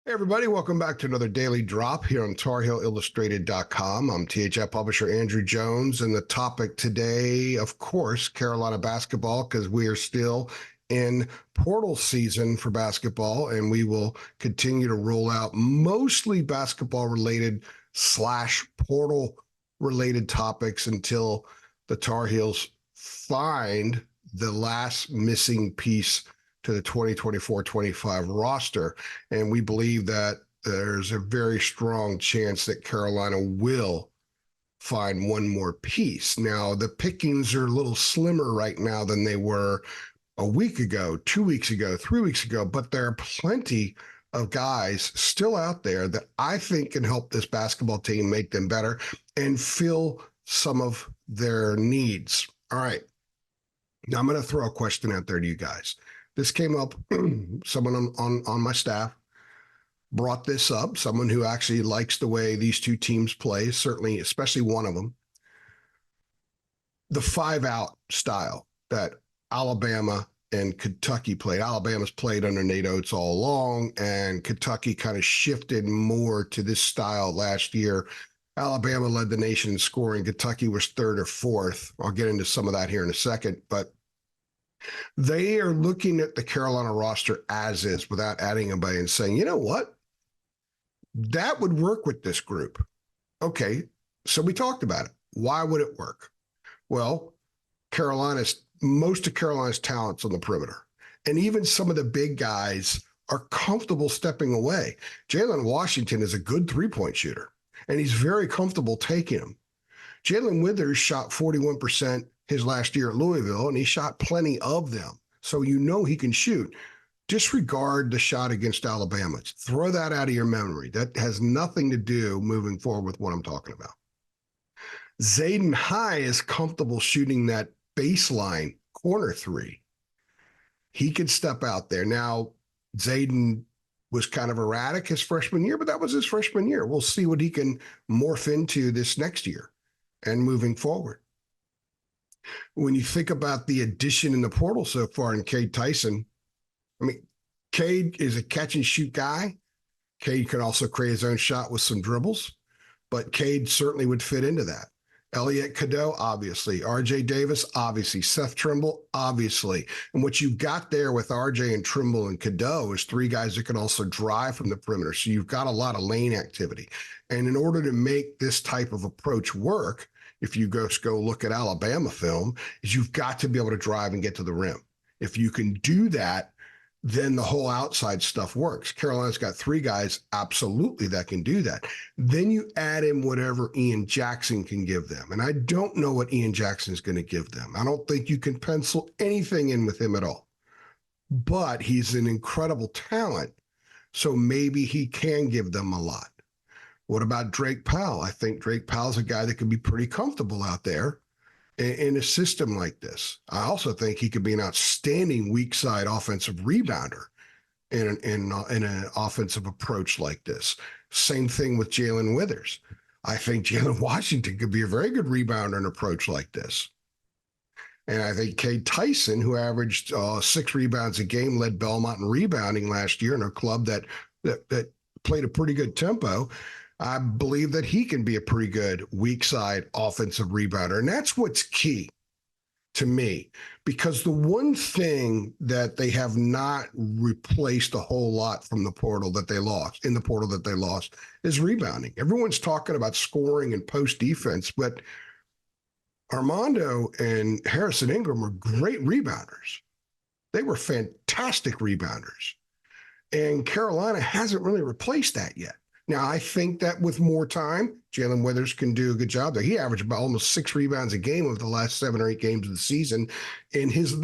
Hey everybody, welcome back to another Daily Drop here on TarHeelIllustrated.com. I'm THF publisher Andrew Jones, and the topic today, of course, Carolina basketball, because we are still in portal season for basketball, and we will continue to roll out mostly basketball-related / portal-related topics until the Tar Heels find the last missing piece to the 2024-25 roster. And we believe that there's a very strong chance that Carolina will find one more piece. Now, the pickings are a little slimmer right now than they were a week ago, 2 weeks ago, 3 weeks ago, but there are plenty of guys still out there that I think can help this basketball team make them better and fill some of their needs. All right. Now, I'm going to throw a question out there to you guys. This came up, someone on my staff brought this up, someone who actually likes the way these two teams play, certainly, especially one of them. The 5-out style that Alabama and Kentucky played. Alabama's played under Nate Oates all along, and Kentucky kind of shifted more to this style last year. Alabama led the nation in scoring. Kentucky was third or fourth. I'll get into some of that here in a second, but they are looking at the Carolina roster as is without adding anybody and saying, you know what? That would work with this group. Okay, so we talked about it. Why would it work? Well, most of Carolina's talent's on the perimeter. And even some of the big guys are comfortable stepping away. Jalen Washington is a good three-point shooter, and he's very comfortable taking them. Jalen Withers shot 41% his last year at Louisville, and he shot plenty of them. So you know he can shoot. Disregard the shot against Alabama. Throw that out of your memory. That has nothing to do moving forward with what I'm talking about. Zayden High is comfortable shooting that baseline corner three. He can step out there. Now, Zayden was kind of erratic his freshman year, but that was his freshman year. We'll see what he can morph into this next year and moving forward. When you think about the addition in the portal so far in Kade Tyson, I mean, Kade is a catch and shoot guy. Kade can also create his own shot with some dribbles, but Kade certainly would fit into that. Elliot Cadeau, obviously. RJ Davis, obviously. Seth Trimble, obviously. And what you've got there with RJ and Trimble and Cadeau is three guys that can also drive from the perimeter. So you've got a lot of lane activity. And in order to make this type of approach work, if you go look at Alabama film, is you've got to be able to drive and get to the rim. If you can do that, then the whole outside stuff works. Carolina's got three guys absolutely that can do that. Then you add in whatever Ian Jackson can give them. And I don't know what Ian Jackson is going to give them. I don't think you can pencil anything in with him at all. But he's an incredible talent, so maybe he can give them a lot. What about Drake Powell? I think Drake Powell's a guy that could be pretty comfortable out there in a system like this. I also think he could be an outstanding weak side offensive rebounder in an offensive approach like this. Same thing with Jalen Withers. I think Jalen Washington could be a very good rebounder in an approach like this. And I think Kade Tyson, who averaged 6 rebounds a game, led Belmont in rebounding last year in a club that played a pretty good tempo. I believe that he can be a pretty good weak side offensive rebounder. And that's what's key to me, because the one thing that they have not replaced a whole lot from the portal that they lost, is rebounding. Everyone's talking about scoring and post defense, but Armando and Harrison Ingram were great rebounders. They were fantastic rebounders. And Carolina hasn't really replaced that yet. Now, I think that with more time, Jalen Withers can do a good job there. He averaged about almost 6 rebounds a game over the last 7 or 8 games of the season in his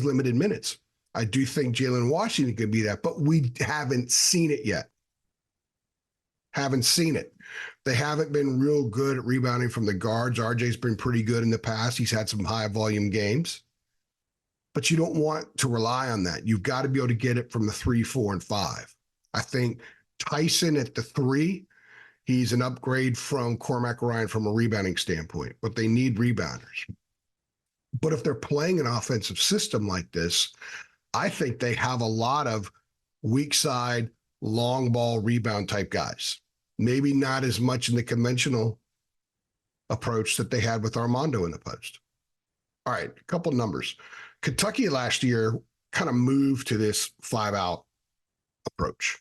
limited minutes. I do think Jalen Washington could be that, but we haven't seen it yet. Haven't seen it. They haven't been real good at rebounding from the guards. RJ's been pretty good in the past. He's had some high volume games. But you don't want to rely on that. You've got to be able to get it from the 3, 4, and 5. I think Tyson at the 3, he's an upgrade from Cormac Ryan from a rebounding standpoint, but they need rebounders. But if they're playing an offensive system like this, I think they have a lot of weak side long ball rebound type guys. Maybe not as much in the conventional approach that they had with Armando in the post. All right, a couple numbers. Kentucky last year kind of moved to this 5-out approach,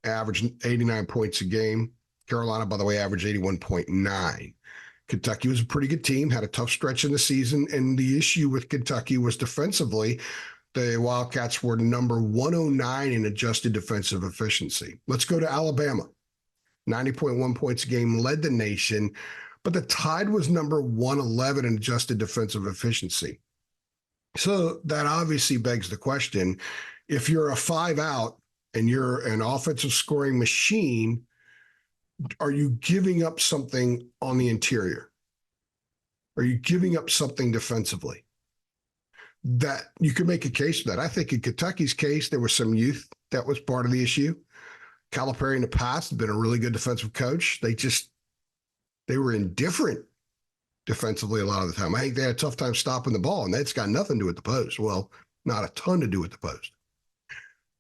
averaged 89 points a game. Carolina, by the way, averaged 81.9. Kentucky was a pretty good team, had a tough stretch in the season, and the issue with Kentucky was defensively. The Wildcats were number 109 in adjusted defensive efficiency. Let's go to Alabama. 90.1 points a game, led the nation, but the Tide was number 111 in adjusted defensive efficiency. So that obviously begs the question, if you're a 5-out and you're an offensive scoring machine, are you giving up something on the interior? Are you giving up something defensively? That you could make a case for that. I think in Kentucky's case, there was some youth that was part of the issue. Calipari in the past had been a really good defensive coach. They were indifferent defensively a lot of the time. I think they had a tough time stopping the ball, and that's got nothing to do with the post. Well, not a ton to do with the post.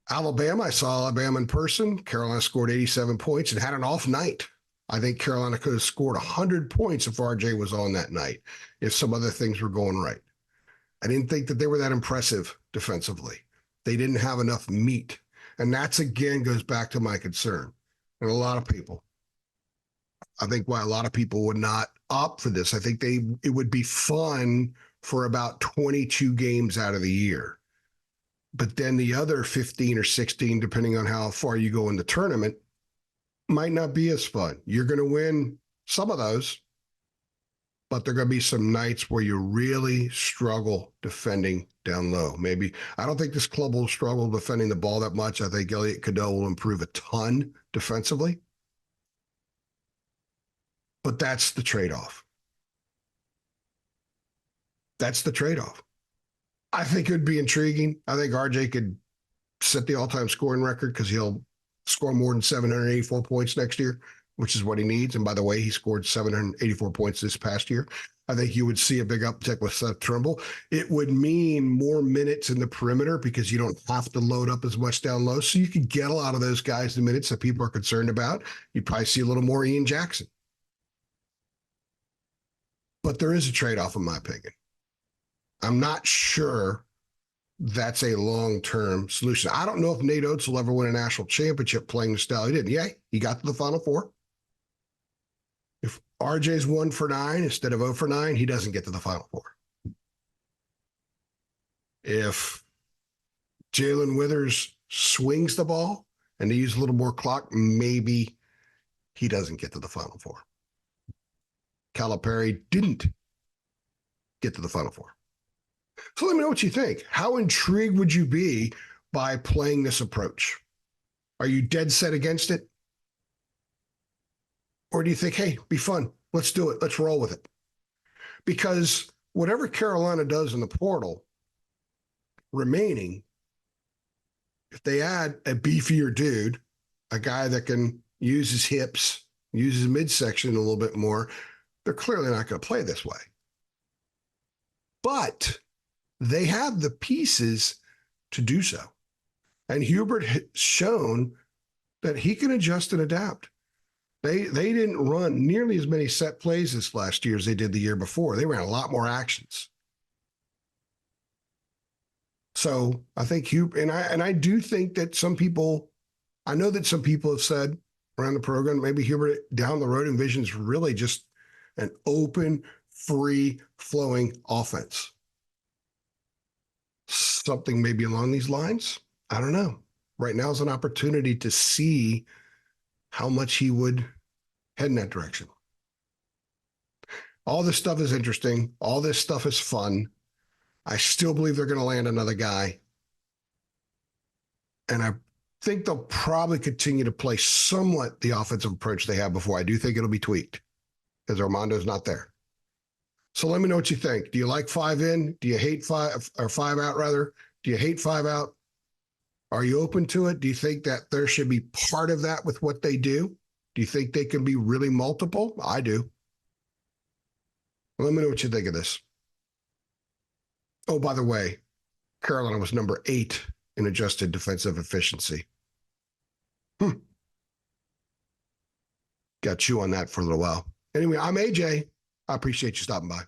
Alabama, I saw Alabama in person. Carolina scored 87 points and had an off night. I think Carolina could have scored 100 points if RJ was on that night, if some other things were going right. I didn't think that they were that impressive defensively. They didn't have enough meat. And that's, again, goes back to my concern. And a lot of people, I think why a lot of people would not opt for this. I think it would be fun for about 22 games out of the year. But then the other 15 or 16, depending on how far you go in the tournament, might not be as fun. You're going to win some of those, but there are going to be some nights where you really struggle defending down low. Maybe I don't think this club will struggle defending the ball that much. I think Elliot Cadeau will improve a ton defensively. But that's the trade-off. That's the trade-off. I think it would be intriguing. I think RJ could set the all-time scoring record because he'll score more than 784 points next year, which is what he needs. And by the way, he scored 784 points this past year. I think you would see a big uptick with Seth Trimble. It would mean more minutes in the perimeter because you don't have to load up as much down low. So you could get a lot of those guys the minutes that people are concerned about. You'd probably see a little more Ian Jackson. But there is a trade-off, in my opinion. I'm not sure that's a long-term solution. I don't know if Nate Oates will ever win a national championship playing the style he did. Yeah, he got to the Final Four. If RJ's 1 for 9 instead of 0 for 9, he doesn't get to the Final Four. If Jalen Withers swings the ball and they use a little more clock, maybe he doesn't get to the Final Four. Calipari didn't get to the Final Four. So let me know what you think. How intrigued would you be by playing this approach? Are you dead set against it? Or do you think, hey, be fun. Let's do it. Let's roll with it. Because whatever Carolina does in the portal remaining, if they add a beefier dude, a guy that can use his hips, use his midsection a little bit more, they're clearly not going to play this way. But they have the pieces to do so. And Hubert has shown that he can adjust and adapt. They didn't run nearly as many set plays this last year as they did the year before. They ran a lot more actions. So I think Hubert, and I do think that some people, I know that some people have said around the program, maybe Hubert down the road envisions really just an open, free flowing offense. Something maybe along these lines. I don't know. Right now is an opportunity to see how much he would head in that direction. All this stuff is interesting. All this stuff is fun. I still believe they're going to land another guy. And I think they'll probably continue to play somewhat the offensive approach they have before. I do think it'll be tweaked because Armando's not there. So let me know what you think. Do you like 5 in? Do you hate 5 or 5 out rather? Do you hate 5 out? Are you open to it? Do you think that there should be part of that with what they do? Do you think they can be really multiple? I do. Let me know what you think of this. Oh, by the way, Carolina was number 8 in adjusted defensive efficiency. Hmm. Got to chew on that for a little while. Anyway, I'm AJ. I appreciate you stopping by.